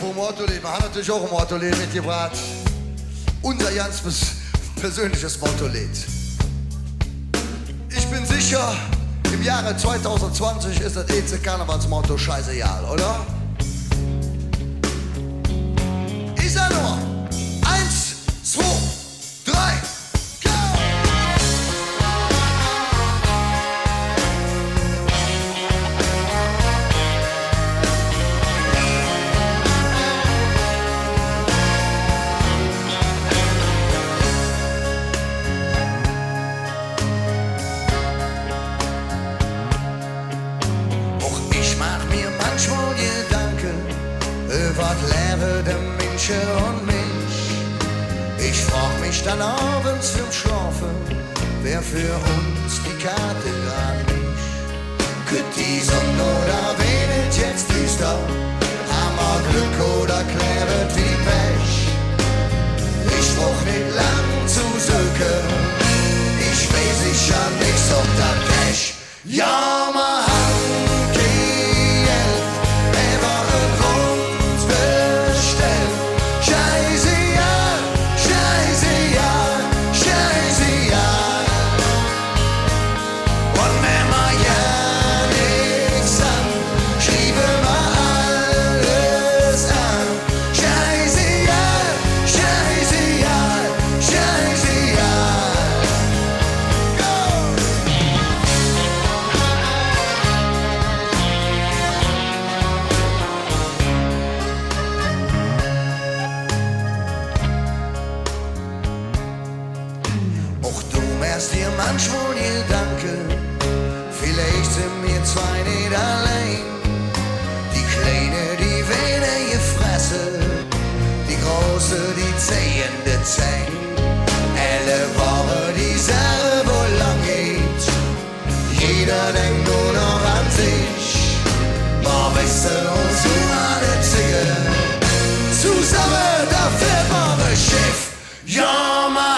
vom Autoleben. Wir haben natürlich auch ein Autoleben mitgebracht. Unser ganz persönliches Motto-Lied. Ich bin sicher, im Jahre 2020 ist das EC Karnevalsmotto scheißegal, oder? Ich sag nur, 1, 2, 3, go! Manchmal Gedanken über das Leben der Menschen und mich. Ich frag mich dann abends vorm Schlafen, wer für uns die Karte reicht. Könnte die Sonne oder weht jetzt düster, haben wir Glück oder klärt wie Pech. Ich brauch nicht lang zu suchen, ich weiß ich an nichts ob das Pech. Ja, man hat dir manchmal Gedanken, vielleicht sind wir zwei nicht allein. Die Kleine, die wenige Fresse, die Große, die zähende Zähne. Alle Woche die Sache, wo lang geht. Jeder denkt nur noch an sich. Boah, weißt du, uns so alle Zicke. Zusammen, da fährt man das Schiff. Ja, Mann.